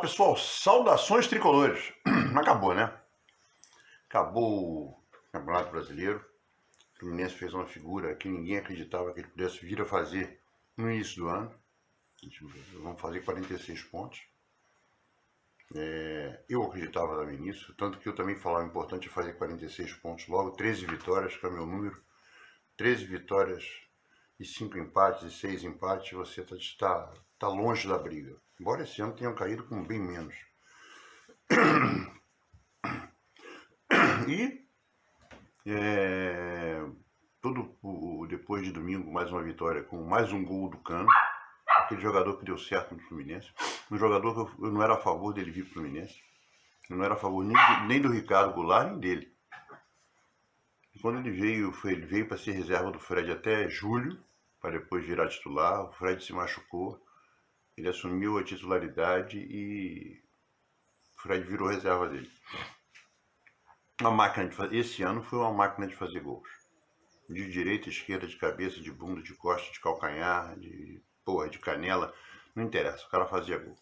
pessoal, saudações tricolores. Acabou, né? Acabou o Campeonato Brasileiro. O Fluminense fez uma figura que ninguém acreditava que ele pudesse vir a fazer no início do ano. Vamos fazer 46 pontos. Eu acreditava também nisso, tanto que eu também falava importante fazer 46 pontos logo, 13 vitórias, que é o meu número. 13 vitórias e 5 empates e 6 empates, você está longe da briga. Embora esse ano tenham caído com bem menos. E depois de domingo, mais uma vitória com mais um gol do Cano, aquele jogador que deu certo no Fluminense, um jogador que eu não era a favor dele vir para o Fluminense, eu não era a favor nem do Ricardo Goulart, nem dele. E quando ele veio para ser reserva do Fred até julho, para depois virar titular. O Fred se machucou, ele assumiu a titularidade e o Fred virou reserva dele. Esse ano foi uma máquina de fazer gols. De direita, esquerda, de cabeça, de bunda, de costa, de calcanhar, de canela. Não interessa, o cara fazia gol.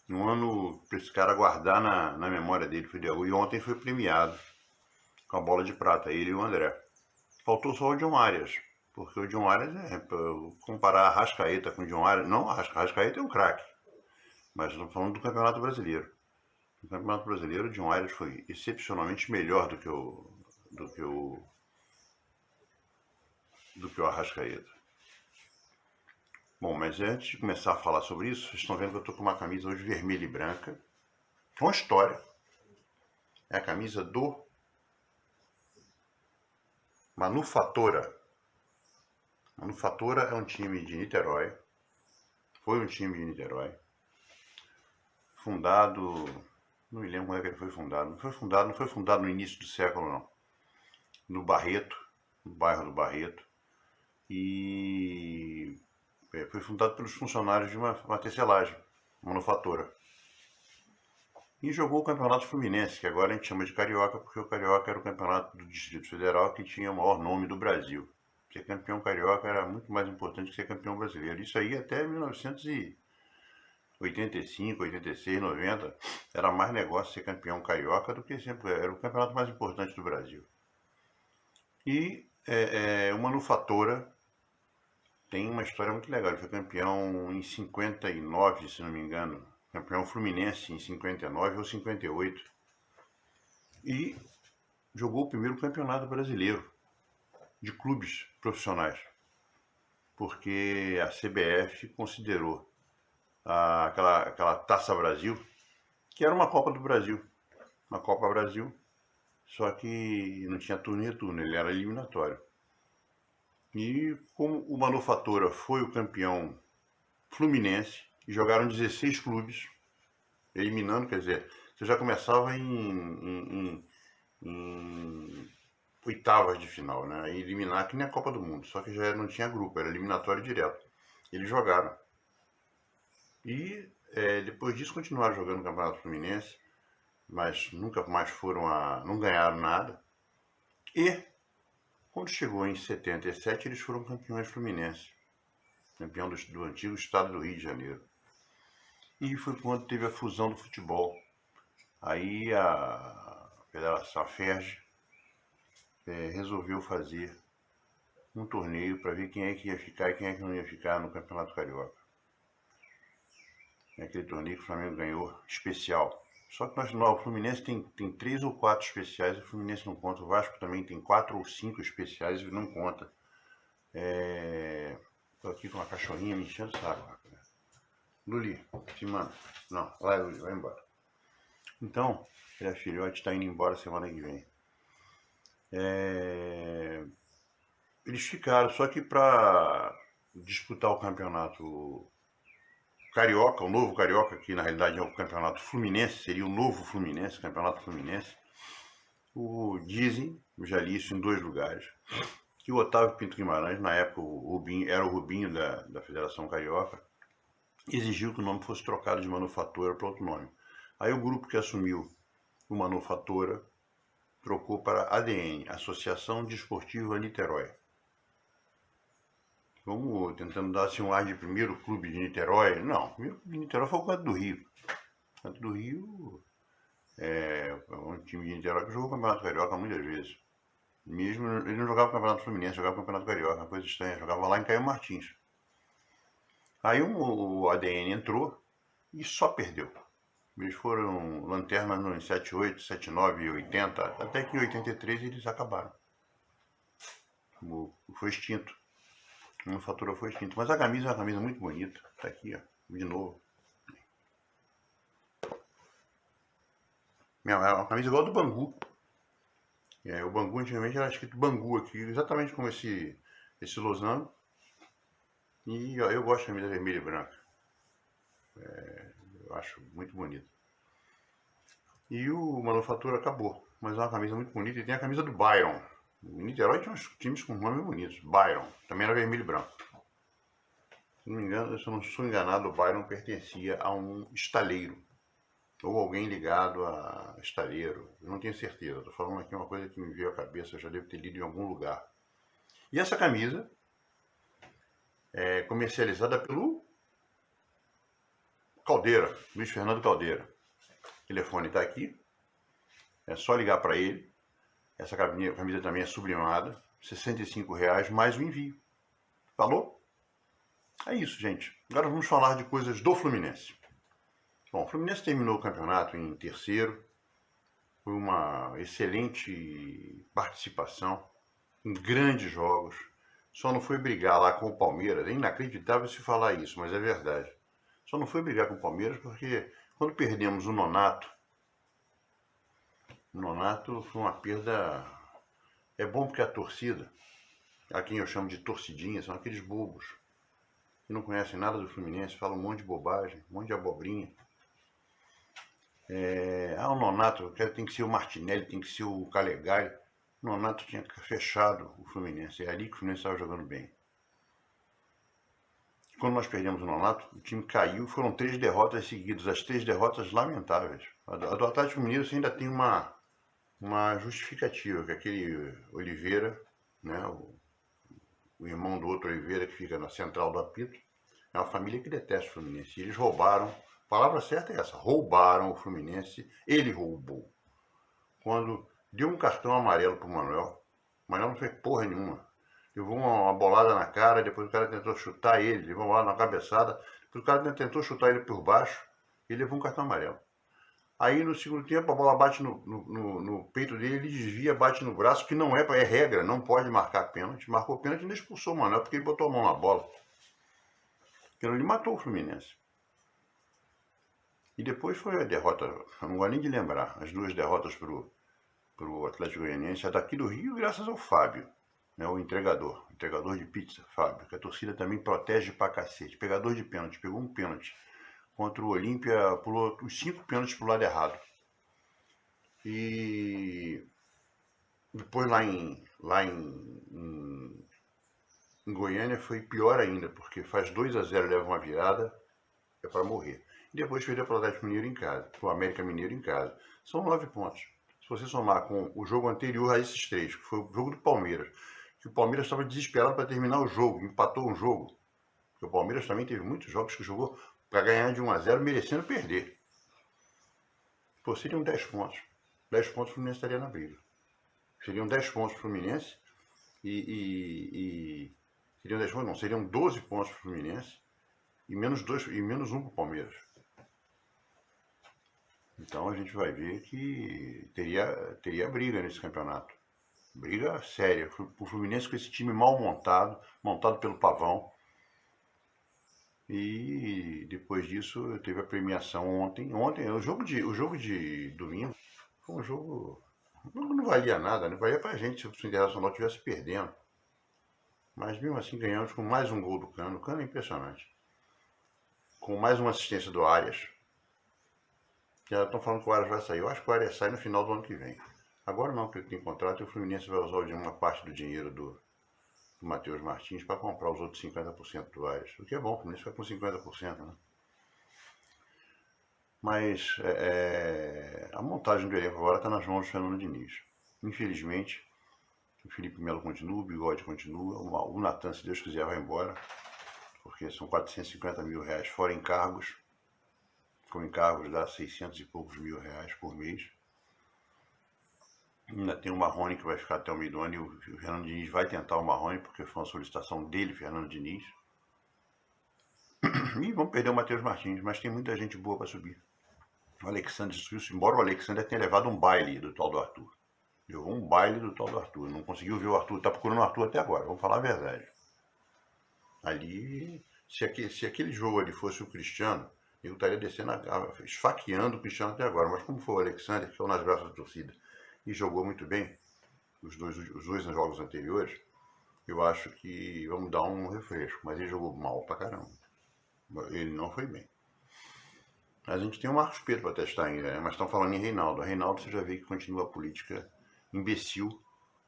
Um ano para esse cara guardar na memória dele. E ontem foi premiado com a bola de prata, ele e o André. Faltou só o John Arias, porque o John Arias, comparar a Arrascaeta com o John Arias, não, a Arrascaeta é um craque, mas estamos falando do Campeonato Brasileiro. No Campeonato Brasileiro, o John Arias foi excepcionalmente melhor do que o Arrascaeta. Bom, mas antes de começar a falar sobre isso, vocês estão vendo que eu estou com uma camisa hoje vermelha e branca, com história. É a camisa do Manufatora. Manufatora é um time de Niterói, foi um time de Niterói, fundado, não me lembro quando é que ele foi fundado, não foi fundado no início do século não, no Barreto, no bairro do Barreto, e foi fundado pelos funcionários de uma tecelagem, manufatora. E jogou o Campeonato Fluminense, que agora a gente chama de Carioca, porque o Carioca era o campeonato do Distrito Federal que tinha o maior nome do Brasil. Ser campeão carioca era muito mais importante que ser campeão brasileiro. Isso aí até 1985, 86, 90, era mais negócio ser campeão carioca do que sempre. Era o campeonato mais importante do Brasil. E o Manufatora tem uma história muito legal. Ele foi campeão em 59, se não me engano. Campeão Fluminense em 59 ou 58. E jogou o primeiro campeonato brasileiro de clubes profissionais. Porque a CBF considerou aquela Taça Brasil, que era uma Copa do Brasil. Uma Copa Brasil, só que não tinha turno e retorno, ele era eliminatório. E como o Manufatora foi o campeão fluminense, e jogaram 16 clubes, eliminando, quer dizer, você já começava em oitavas de final, né? E eliminar que nem a Copa do Mundo, só que já não tinha grupo, era eliminatório direto. Eles jogaram. E depois disso continuaram jogando no Campeonato Fluminense, mas nunca mais não ganharam nada. E quando chegou em 77, eles foram campeões fluminenses, campeão do antigo estado do Rio de Janeiro. E foi quando teve a fusão do futebol. Aí a Federação, a FERJ, resolveu fazer um torneio para ver quem é que ia ficar e quem é que não ia ficar no Campeonato Carioca. É aquele torneio que o Flamengo ganhou, especial. Só que o Fluminense tem 3 ou 4 especiais, o Fluminense não conta. O Vasco também tem 4 ou 5 especiais e não conta. Estou aqui com uma cachorrinha me enchendo o saco. Luli, te manda. Não, vai Luli, vai embora. Então, a filhote está indo embora semana que vem. Eles ficaram, só que para disputar o campeonato carioca, o novo carioca, que na realidade é o campeonato fluminense, seria o novo Fluminense, campeonato fluminense, dizem, eu já li isso em 2 lugares, que o Otávio Pinto Guimarães, na época era o Rubinho da Federação Carioca, exigiu que o nome fosse trocado de Manufatora para outro nome. Aí o grupo que assumiu o Manufatora trocou para ADN, Associação Desportiva Niterói. Vamos tentando dar assim, um ar de primeiro clube de Niterói. Não, o primeiro clube de Niterói foi o Canto do Rio. Santos do Rio é um time de Niterói que jogou o Campeonato Carioca muitas vezes. Mesmo ele não jogava o Campeonato Fluminense, jogava o Campeonato Carioca, uma coisa estranha, jogava lá em Caio Martins. Aí o ADN entrou e só perdeu. Eles foram lanterna no 78, 79, 80, até que em 83 eles acabaram. Foi extinto. A manufatura foi extinta. Mas a camisa é uma camisa muito bonita. Tá aqui, ó, de novo. É uma camisa igual do Bangu. O Bangu antigamente era escrito Bangu aqui, exatamente como esse losango. E ó, eu gosto de camisa vermelha e branca. Eu acho muito bonito. E o Manufatura acabou. Mas é uma camisa muito bonita. E tem a camisa do Byron. O Niterói tinha uns times com nomes bonitos. Byron. Também era vermelho e branco. Se não me engano, se eu não estou enganado, o Byron pertencia a um estaleiro. Ou alguém ligado a estaleiro. Eu não tenho certeza. Estou falando aqui uma coisa que me veio à cabeça. Eu já devo ter lido em algum lugar. E essa camisa é comercializada pelo Caldeira. Luiz Fernando Caldeira. O telefone está aqui. É só ligar para ele. Essa camisa também é sublimada. R$65 mais o envio. Falou? É isso, gente. Agora vamos falar de coisas do Fluminense. Bom, o Fluminense terminou o campeonato em terceiro. Foi uma excelente participação em grandes jogos. Só não foi brigar lá com o Palmeiras. É inacreditável se falar isso, mas é verdade. Só não foi brigar com o Palmeiras porque quando perdemos o Nonato foi uma perda. É bom porque a torcida, a quem eu chamo de torcidinha, são aqueles bobos que não conhecem nada do Fluminense, falam um monte de bobagem, um monte de abobrinha. O Nonato, tem que ser o Martinelli, tem que ser o Calegari. O Nonato tinha fechado o Fluminense, é ali que o Fluminense estava jogando bem. Quando nós perdemos o Nonato, o time caiu, foram 3 derrotas seguidas, as 3 derrotas lamentáveis. A do Atlético Mineiro ainda tem uma justificativa, que aquele Oliveira, né, o irmão do outro Oliveira que fica na central do apito, é uma família que detesta o Fluminense. E eles roubaram, a palavra certa é essa, roubaram o Fluminense, ele roubou. Quando deu um cartão amarelo pro Manuel, o Manuel não fez porra nenhuma. Levou uma bolada na cara, depois o cara tentou chutar ele, levou uma bolada na cabeçada, depois o cara tentou chutar ele por baixo e levou um cartão amarelo. Aí no segundo tempo a bola bate no peito dele, ele desvia, bate no braço, que não é regra, não pode marcar pênalti. Marcou pênalti e não expulsou o Manuel porque ele botou a mão na bola. Ele matou o Fluminense. E depois foi a derrota, eu não gosto nem de lembrar, as 2 derrotas pro Atlético Goianiense, a daqui do Rio, graças ao Fábio, né, o entregador de pizza, Fábio, que a torcida também protege pra cacete. Pegador de pênalti, pegou um pênalti. Contra o Olímpia, pulou os 5 pênaltis pro lado errado. E depois lá em Goiânia foi pior ainda, porque faz 2-0, leva uma virada, é para morrer. E depois perdeu para o Atlético Mineiro em casa, para o América Mineiro em casa. São 9 pontos. Se você somar com o jogo anterior a esses 3, que foi o jogo do Palmeiras, que o Palmeiras estava desesperado para terminar o jogo, empatou um jogo. Porque o Palmeiras também teve muitos jogos que jogou para ganhar de 1-0, merecendo perder. Pô, seriam 10 pontos. 10 pontos o Fluminense estaria na briga. Seriam 10 pontos para o Fluminense seriam 10 pontos, não, seriam 12 pontos para o Fluminense e menos 1 para o Palmeiras. Então a gente vai ver que teria briga nesse campeonato. Briga séria. O Fluminense com esse time mal montado pelo Pavão. E depois disso teve a premiação ontem. O jogo de domingo foi um jogo. Não valia nada, não valia pra gente se o Internacional estivesse perdendo. Mas mesmo assim ganhamos com mais um gol do Cano. O Cano é impressionante. Com mais uma assistência do Arias. Já estão falando que o Arias vai sair. Eu acho que o Arias sai no final do ano que vem. Agora não, porque ele tem contrato e o Fluminense vai usar uma parte do dinheiro do Matheus Martins para comprar os outros 50% do Arias. O que é bom, o Fluminense vai com 50%, né? Mas a montagem do elenco agora está nas mãos do Fernando Diniz. Infelizmente, o Felipe Melo continua, o Bigode continua, o Natan, se Deus quiser, vai embora, porque são R$450 mil fora encargos. com encargos dá 600 e poucos mil reais por mês. Ainda tem o Marrone que vai ficar até o meio do ano e o Fernando Diniz vai tentar o Marrone, porque foi uma solicitação dele, Fernando Diniz. E vamos perder o Matheus Martins, mas tem muita gente boa para subir. O Alexandre subiu, embora o Alexandre tenha levado um baile do tal do Arthur. Levou um baile do tal do Arthur. Não conseguiu ver o Arthur, tá procurando o Arthur até agora, vamos falar a verdade. Ali, se aquele jogo ali fosse o Cristiano, eu estaria descendo, esfaqueando o Cristiano até agora. Mas como foi o Alexandre, que ficou nas graças da torcida e jogou muito bem, os dois jogos anteriores, eu acho que vamos dar um refresco. Mas ele jogou mal pra caramba. Ele não foi bem. A gente tem o Marcos Pedro para testar ainda, né? Mas estão falando em Reinaldo. Reinaldo, você já vê que continua a política imbecil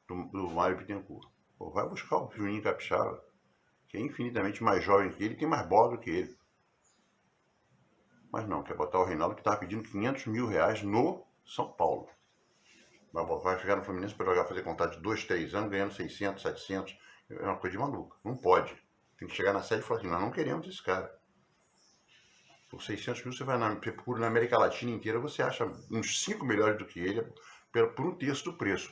do Mário Bittencourt. Pô, vai buscar o Juninho Capixaba, que é infinitamente mais jovem que ele, tem mais bola do que ele. Mas não, quer botar o Reinaldo, que estava pedindo 500 mil reais no São Paulo. Vai chegar no Fluminense para jogar, fazer contrato de 2, 3 anos, ganhando 600, 700. É uma coisa de maluco. Não pode. Tem que chegar na sede e falar assim, nós não queremos esse cara. Por 600 mil você vai na América Latina inteira, você acha uns 5 melhores do que ele por um terço do preço.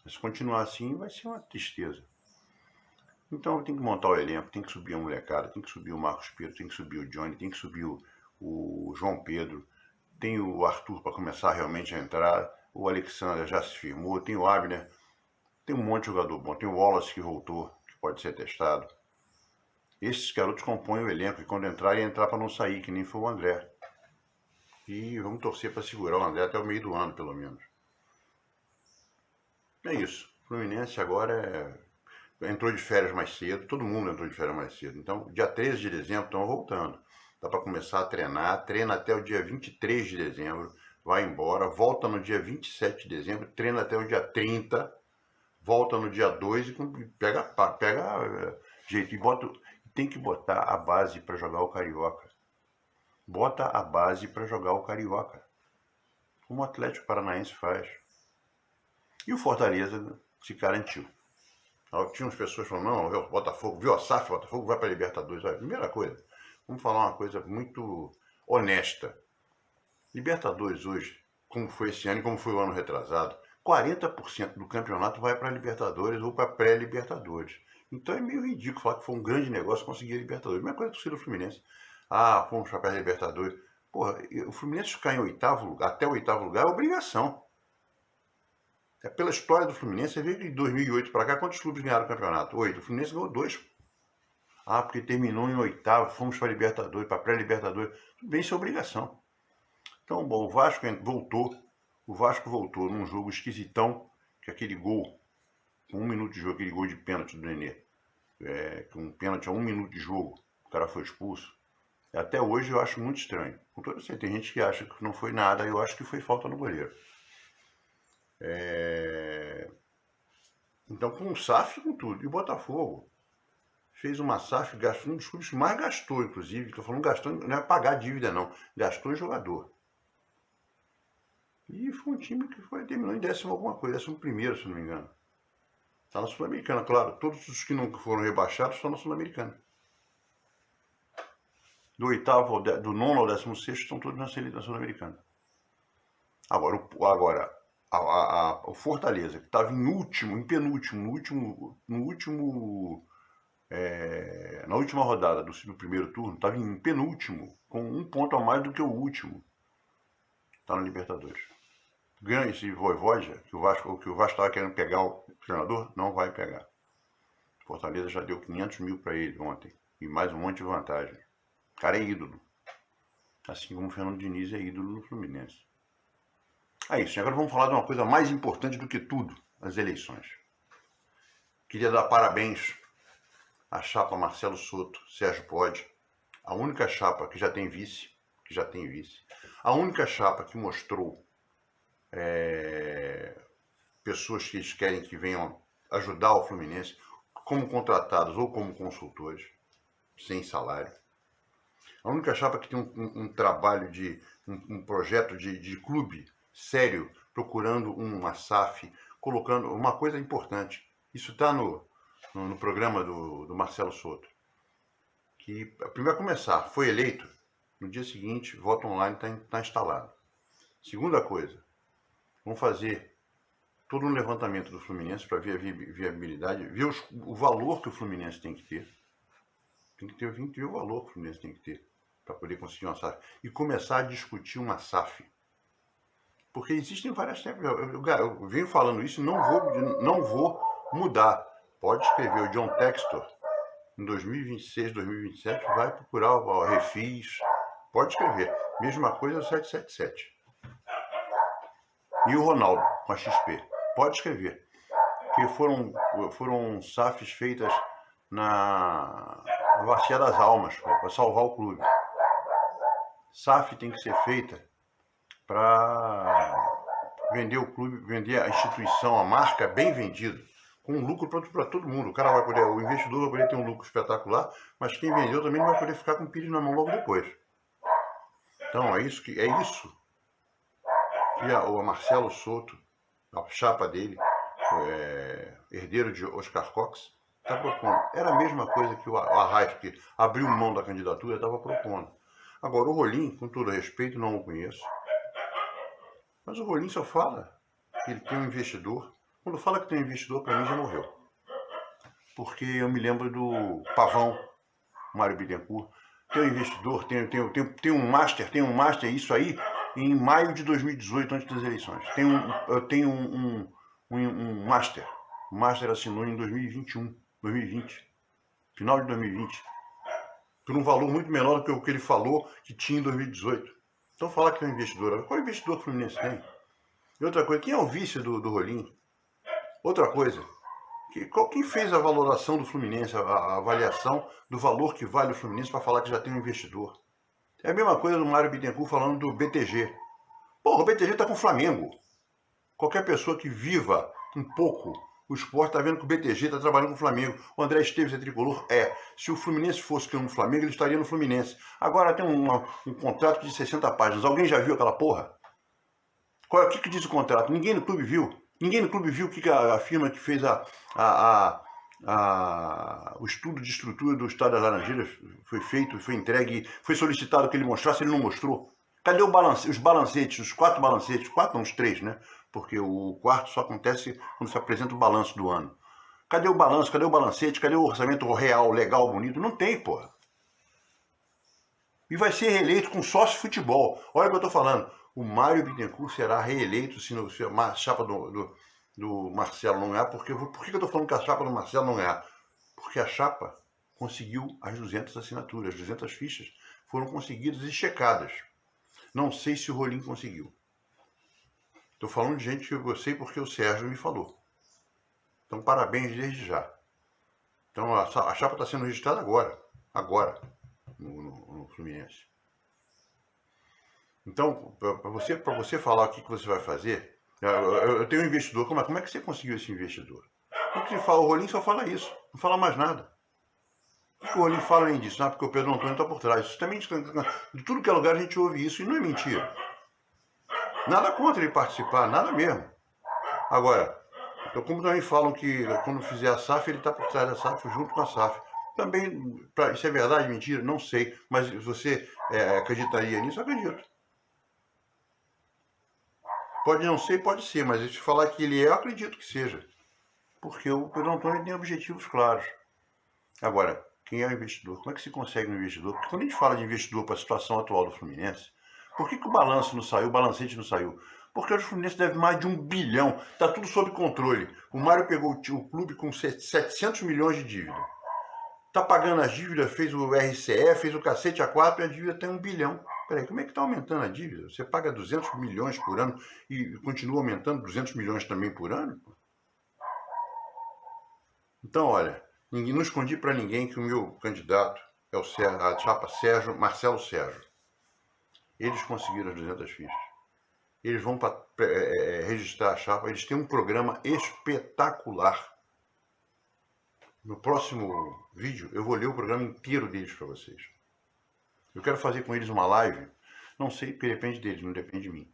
Mas se continuar assim, vai ser uma tristeza. Então tem que montar o elenco, tem que subir a molecada, tem que subir o Marcos Pedro, tem que subir o Johnny, tem que subir o João Pedro, tem o Arthur para começar realmente a entrar, o Alexandre já se firmou, tem o Abner, tem um monte de jogador bom, tem o Wallace que voltou, que pode ser testado. Esses garotos compõem o elenco e quando entrar para não sair, que nem foi o André. E vamos torcer para segurar o André até o meio do ano, pelo menos. É isso. O Fluminense agora entrou de férias mais cedo, todo mundo entrou de férias mais cedo. Então, dia 13 de dezembro estão voltando. Dá para começar a treinar, treina até o dia 23 de dezembro, vai embora, volta no dia 27 de dezembro, treina até o dia 30, volta no dia 2 e pega jeito. E tem que botar a base para jogar o Carioca. Bota a base para jogar o Carioca. Como o Atlético Paranaense faz. E o Fortaleza se garantiu. Tinha umas pessoas falando, não, o Botafogo, viu a SAF, o Botafogo vai para a Libertadores. Olha, primeira coisa, vamos falar uma coisa muito honesta. Libertadores hoje, como foi esse ano e como foi o ano retrasado, 40% do campeonato vai para a Libertadores ou para pré-Libertadores. Então é meio ridículo falar que foi um grande negócio conseguir a Libertadores. A mesma coisa do torcida do Fluminense. Fomos para a Libertadores. Porra, o Fluminense ficar em oitavo lugar, até o oitavo lugar, é obrigação. É pela história do Fluminense, você vê que de 2008 para cá, quantos clubes ganharam o campeonato? 8. O Fluminense ganhou 2. Porque terminou em oitavo, fomos para a Libertadores, para pré-Libertadores. Tudo bem, isso é obrigação. Então, bom, o Vasco voltou. O Vasco voltou num jogo esquisitão, que aquele gol, com 1 minuto de jogo, aquele gol de pênalti do Nenê, com um pênalti a 1 minuto de jogo, o cara foi expulso. Até hoje eu acho muito estranho. Com todo certeza, tem gente que acha que não foi nada, eu acho que foi falta no goleiro. Então, com o SAF, com tudo. E o Botafogo fez uma SAF, gastou um dos clubes que mais gastou, inclusive. Estou falando gastou, não é pagar dívida, não. Gastou em jogador. E foi um time que terminou em 10º alguma coisa, 11º, se não me engano. Está na Sul-Americana, claro. Todos os que não foram rebaixados estão na Sul-Americana. Do 9º ao 16º estão todos na Sul-Americana. Agora, o Fortaleza, que estava em penúltimo, na última rodada do primeiro turno, estava em penúltimo, com 1 ponto a mais do que o último. Está na Libertadores. Ganha esse Vojvoda, que o Vasco estava querendo pegar o treinador, não vai pegar. Fortaleza já deu 500 mil para ele ontem, e mais um monte de vantagem. O cara é ídolo. Assim como o Fernando Diniz é ídolo no Fluminense. É isso, agora vamos falar de uma coisa mais importante do que tudo, as eleições. Queria dar parabéns à chapa Marcelo Soto, Sérgio Pode, a única chapa que já tem vice, a única chapa que mostrou pessoas que eles querem que venham ajudar o Fluminense, como contratados ou como consultores, sem salário. A única chapa que tem um trabalho um projeto de clube sério, procurando uma SAF, colocando uma coisa importante. Isso está no programa do Marcelo Soto. Que, primeiro a começar, foi eleito No dia seguinte, voto online está instalado. Segunda coisa, vamos fazer todo um levantamento do Fluminense para ver a viabilidade, ver o valor que o Fluminense tem que ter. Tem que ver o valor que o Fluminense tem que ter para poder conseguir uma SAF. E começar a discutir uma SAF. Porque existem várias técnicas. Eu venho falando isso e não vou mudar. Pode escrever o John Textor em 2026, 2027, vai procurar o Refis. Pode escrever. Mesma coisa o 777. E o Ronaldo com a XP. Pode escrever. Que foram SAFs feitas na Bacia das Almas, para salvar o clube. SAF tem que ser feita para vender o clube, vender a instituição, a marca bem vendida, com um lucro para todo mundo. O investidor vai poder ter um lucro espetacular, mas quem vendeu também não vai poder ficar com o pires na mão logo depois. Então é isso que o Marcelo Souto, a chapa dele, herdeiro de Oscar Cox, está propondo. Era a mesma coisa que o Arraes, que abriu mão da candidatura, estava propondo. Agora, o Rolim, com todo respeito, não o conheço. Mas o Rolim só fala que ele tem um investidor. Quando fala que tem um investidor, para mim já morreu. Porque eu me lembro do Pavão, Mário Bittencourt. Tem um investidor, tem um master, isso aí, em maio de 2018, antes das eleições. Eu tenho um master. O master assinou em 2020. Final de 2020. Por um valor muito menor do que o que ele falou que tinha em 2018. Então falar que é um investidor. Qual investidor que o Fluminense tem? E outra coisa, quem é o vice do Rolim? Outra coisa, quem fez a valoração do Fluminense, a avaliação do valor que vale o Fluminense para falar que já tem um investidor? É a mesma coisa do Mário Bittencourt falando do BTG. Porra, o BTG está com o Flamengo. Qualquer pessoa que viva um pouco o esporte está vendo que o BTG está trabalhando com o Flamengo. O André Esteves é tricolor? Se o Fluminense fosse no Flamengo, ele estaria no Fluminense. Agora tem um contrato de 60 páginas. Alguém já viu aquela porra? O que diz o contrato? Ninguém no clube viu. Ninguém no clube viu o que a firma que fez o estudo de estrutura do Estado das Laranjeiras foi feito, foi entregue, foi solicitado que ele mostrasse, ele não mostrou. Cadê os balancetes, os 4 balancetes? 4 não, os 3, né? Porque o quarto só acontece quando se apresenta o balanço do ano. Cadê o balanço? Cadê o balancete? Cadê o orçamento real, legal, bonito? Não tem, porra. E vai ser reeleito com sócio futebol. Olha o que eu tô falando. O Mário Bittencourt será reeleito se a chapa do Marcelo não ganhar. Por que eu tô falando que a chapa do Marcelo não ganhar? Porque a chapa conseguiu as 200 assinaturas, as 200 fichas foram conseguidas e checadas. Não sei se o Rolim conseguiu. Estou falando de gente que eu sei porque o Sérgio me falou. Então, parabéns desde já. Então, a chapa está sendo registrada agora, no Fluminense. Então, para você falar o que você vai fazer, eu tenho um investidor. Como é que você conseguiu esse investidor? O Rolim só fala isso, não fala mais nada. O que o Rolim fala além disso? Porque o Pedro Antônio está por trás. Isso também, de tudo que é lugar a gente ouve isso e não é mentira. Nada contra ele participar, nada mesmo. Agora, como também falam que quando fizer a SAF, ele está por trás da SAF junto com a SAF. Também, isso é verdade, mentira? Não sei. Mas você acreditaria nisso? Eu acredito. Pode não ser, pode ser, mas se falar que ele eu acredito que seja. Porque o Pedro Antônio tem objetivos claros. Agora, quem é o investidor? Como é que se consegue um investidor? Porque quando a gente fala de investidor para a situação atual do Fluminense, por que o balanço não saiu, o balancete não saiu? Porque o Fluminense deve mais de 1 bilhão. Está tudo sob controle. O Mário pegou o clube com 700 milhões de dívida. Está pagando as dívidas, fez o RCE, fez o cacete A4 e a dívida tem 1 bilhão. Peraí, como é que está aumentando a dívida? Você paga 200 milhões por ano e continua aumentando 200 milhões também por ano? Então, olha, não escondi para ninguém que o meu candidato é a chapa Marcelo Sérgio. Eles conseguiram as 200 fichas. Eles vão registrar a chapa. Eles têm um programa espetacular. No próximo vídeo, eu vou ler o programa inteiro deles para vocês. Eu quero fazer com eles uma live. Não sei, porque depende deles, não depende de mim.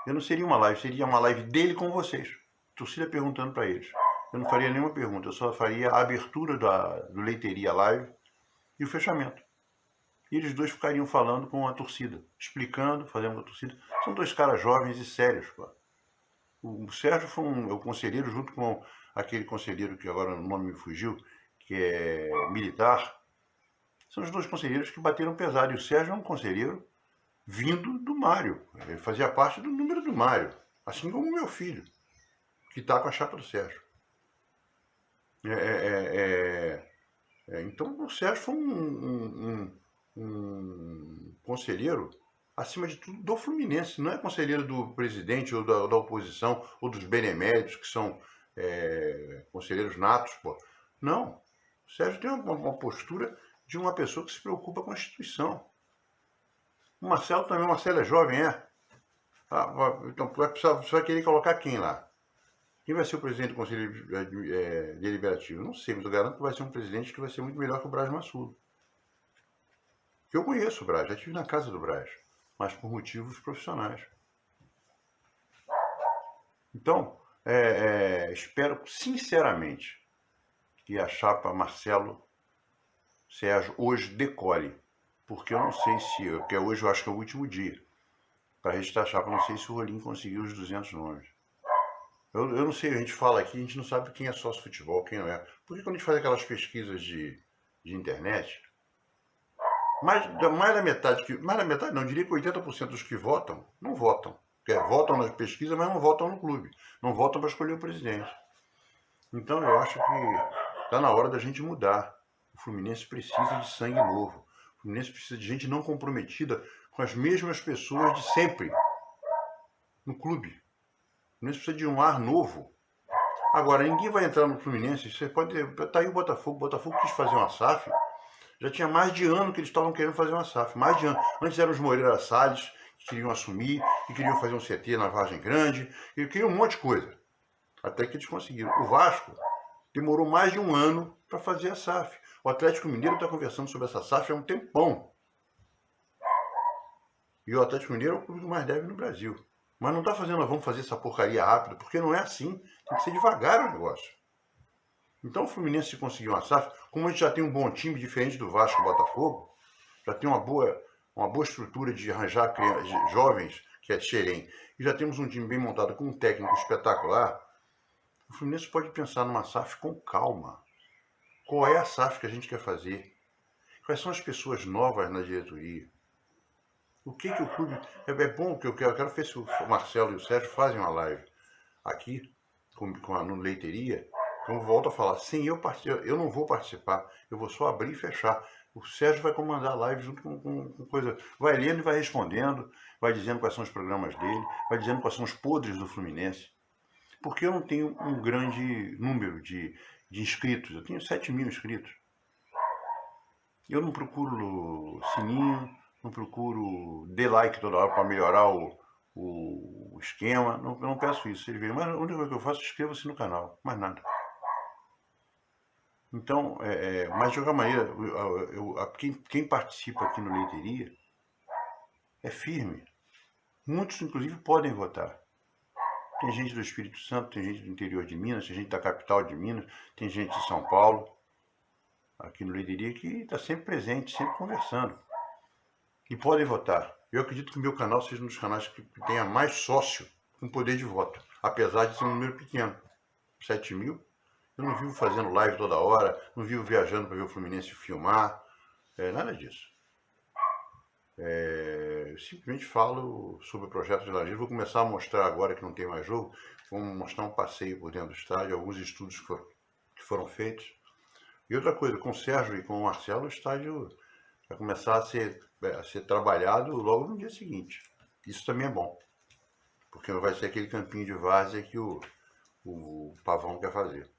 Eu não seria uma live, seria uma live dele com vocês. Torcida perguntando para eles. Eu não faria nenhuma pergunta, eu só faria a abertura do Leiteria Live e o fechamento. E eles dois ficariam falando com a torcida, explicando, fazendo com a torcida. São dois caras jovens e sérios, pô. O Sérgio foi o conselheiro, junto com aquele conselheiro que agora o nome me fugiu, que é militar. São os dois conselheiros que bateram pesado. E o Sérgio é um conselheiro vindo do Mário. Ele fazia parte do número do Mário. Assim como o meu filho, que está com a chapa do Sérgio. Então o Sérgio foi um conselheiro, acima de tudo, do Fluminense. Não é conselheiro do presidente ou da oposição ou dos beneméritos, que são conselheiros natos. Pô. Não. O Sérgio tem uma postura de uma pessoa que se preocupa com a instituição. O Marcelo também, o Marcelo é jovem, é? Então você vai querer colocar quem lá? Quem vai ser o presidente do Conselho Deliberativo? Não sei, mas eu garanto que vai ser um presidente que vai ser muito melhor que o Braz Massudo. Eu conheço o Braz, já estive na casa do Braz, mas por motivos profissionais. Então, espero sinceramente que a chapa Marcelo Sérgio hoje decole, porque eu não sei se, porque hoje eu acho que é o último dia para registrar a chapa, não sei se o Rolim conseguiu os 200 nomes. Eu não sei, a gente fala aqui, a gente não sabe quem é sócio futebol, quem não é. Porque quando a gente faz aquelas pesquisas de internet, mais da metade, não, diria que 80% dos que votam, não votam. Votam nas pesquisas, mas não votam no clube. Não votam para escolher o presidente. Então eu acho que está na hora da gente mudar. O Fluminense precisa de sangue novo. O Fluminense precisa de gente não comprometida com as mesmas pessoas de sempre no clube. O Fluminense precisa de um ar novo. Agora, ninguém vai entrar no Fluminense. Você pode. Tá aí o Botafogo. O Botafogo quis fazer uma SAF. Já tinha mais de ano que eles estavam querendo fazer uma SAF. Mais de ano. Antes eram os Moreira Salles, que queriam assumir, que queriam fazer um CT na Vargem Grande, e queriam um monte de coisa. Até que eles conseguiram. O Vasco demorou mais de um ano para fazer a SAF. O Atlético Mineiro está conversando sobre essa SAF há um tempão. E o Atlético Mineiro é o clube que mais deve no Brasil. Mas não está fazendo, vamos fazer essa porcaria rápido, porque não é assim. Tem que ser devagar o negócio. Então o Fluminense, se conseguir uma SAF, como a gente já tem um bom time, diferente do Vasco e do Botafogo, já tem uma boa estrutura de arranjar jovens, que é Xerém, e já temos um time bem montado com um técnico espetacular, o Fluminense pode pensar numa SAF com calma. Qual é a SAF que a gente quer fazer? Quais são as pessoas novas na diretoria? O que o clube... É bom que eu quero ver se o Marcelo e o Sérgio fazem uma live aqui, no Leiteria. Então, volto a falar, eu não vou participar, eu vou só abrir e fechar. O Sérgio vai comandar a live junto com coisa. Vai lendo e vai respondendo, vai dizendo quais são os programas dele, vai dizendo quais são os podres do Fluminense. Porque eu não tenho um grande número de inscritos, eu tenho 7.000 inscritos. Eu não procuro sininho, não procuro dê like toda hora para melhorar o esquema, eu não peço isso. Mas a única coisa que eu faço é inscreva-se no canal, mais nada. Então, mas de qualquer maneira, quem participa aqui no Leiteria é firme. Muitos, inclusive, podem votar. Tem gente do Espírito Santo, tem gente do interior de Minas, tem gente da capital de Minas, tem gente de São Paulo, aqui no Leiteria, que está sempre presente, sempre conversando. E podem votar. Eu acredito que o meu canal seja um dos canais que tenha mais sócio com poder de voto, apesar de ser um número pequeno. 7.000. Eu não vivo fazendo live toda hora, não vivo viajando para ver o Fluminense filmar, nada disso. Eu simplesmente falo sobre o projeto de Laranjeira. Vou começar a mostrar agora que não tem mais jogo, vamos mostrar um passeio por dentro do estádio, alguns estudos que foram feitos. E outra coisa, com o Sérgio e com o Marcelo, o estádio vai começar a ser trabalhado logo no dia seguinte. Isso também é bom, porque não vai ser aquele campinho de várzea que o Pavão quer fazer.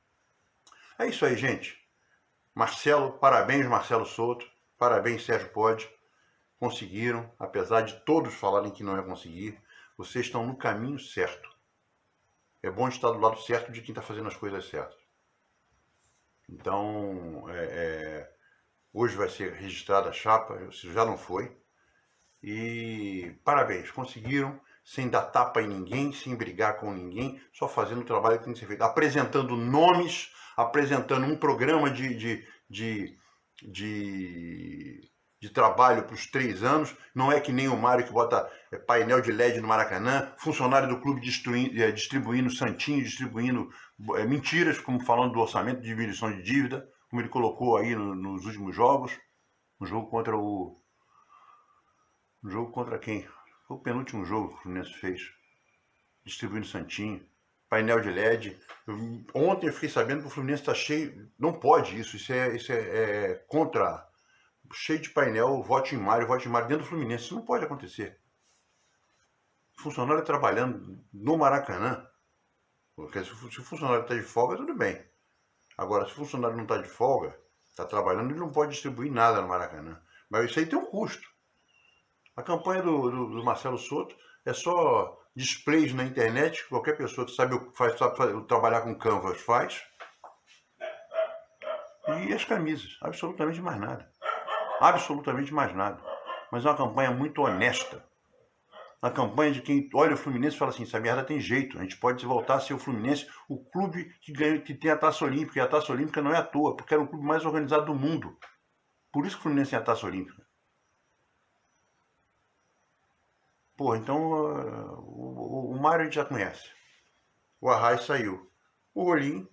É isso aí, gente. Marcelo, parabéns, Marcelo Souto. Parabéns, Sérgio Pode. Conseguiram, apesar de todos falarem que não ia conseguir, vocês estão no caminho certo. É bom estar do lado certo de quem está fazendo as coisas certas. Então, hoje vai ser registrada a chapa, se já não foi. E parabéns, conseguiram, sem dar tapa em ninguém, sem brigar com ninguém, só fazendo o trabalho que tem que ser feito. Apresentando nomes, apresentando um programa de de trabalho para os 3 anos, não é que nem o Mário que bota painel de LED no Maracanã, funcionário do clube distribuindo santinho, distribuindo mentiras, como falando do orçamento de diminuição de dívida, como ele colocou aí nos últimos jogos, no jogo contra o... No jogo contra quem? Foi o penúltimo jogo que o Fluminense fez, distribuindo santinho, painel de LED. Ontem eu fiquei sabendo que o Fluminense está cheio, não pode isso é contra... Cheio de painel, vote em Mário dentro do Fluminense. Isso não pode acontecer. Funcionário trabalhando no Maracanã. Porque se o funcionário está de folga, tudo bem. Agora, se o funcionário não está de folga, está trabalhando, ele não pode distribuir nada no Maracanã. Mas isso aí tem um custo. A campanha do Marcelo Souto é só displays na internet, qualquer pessoa que sabe trabalhar com Canvas faz. E as camisas, absolutamente mais nada. Absolutamente mais nada. Mas é uma campanha muito honesta. Uma campanha de quem olha o Fluminense e fala assim, essa merda tem jeito, a gente pode voltar a ser o Fluminense, o clube que tem a Taça Olímpica. E a Taça Olímpica não é à toa, porque era o clube mais organizado do mundo. Por isso que o Fluminense tem a Taça Olímpica. Pô, então o Mário a gente já conhece. O Arraes saiu. O Rolim,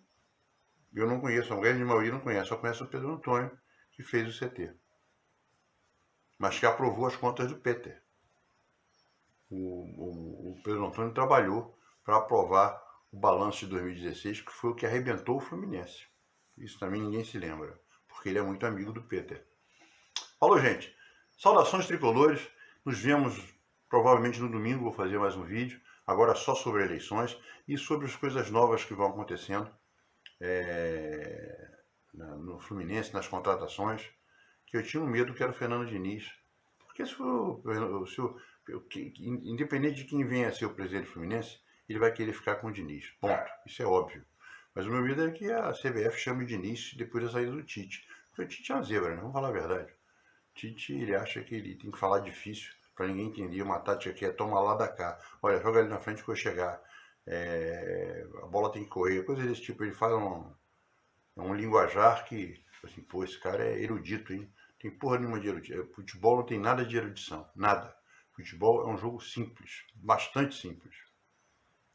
eu não conheço, a grande maioria não conhece, só conhece o Pedro Antônio, que fez o CT. Mas que aprovou as contas do Peter. O Pedro Antônio trabalhou para aprovar o balanço de 2016, que foi o que arrebentou o Fluminense. Isso também ninguém se lembra, porque ele é muito amigo do Peter. Falou, gente. Saudações tricolores. Nos vemos provavelmente no domingo, vou fazer mais um vídeo, agora só sobre eleições e sobre as coisas novas que vão acontecendo no Fluminense, nas contratações, que eu tinha um medo que era o Fernando Diniz. Porque independente de quem venha a ser o presidente do Fluminense, ele vai querer ficar com o Diniz. Ponto. Isso é óbvio. Mas o meu medo é que a CBF chame o Diniz depois da saída do Tite. Porque o Tite é uma zebra, né? Vamos falar a verdade. O Tite, ele acha que ele tem que falar difícil para ninguém entender. Uma tática que é toma lá da cá. Olha, joga ali na frente que eu chegar. A bola tem que correr. Coisa desse tipo. Ele faz um linguajar que, assim, pô, esse cara é erudito, hein? Tem porra nenhuma de erudição. Futebol não tem nada de erudição. Nada. Futebol é um jogo simples. Bastante simples.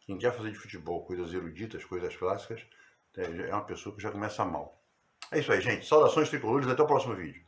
Quem quer fazer de futebol coisas eruditas, coisas clássicas, é uma pessoa que já começa mal. É isso aí, gente. Saudações tricolores. Até o próximo vídeo.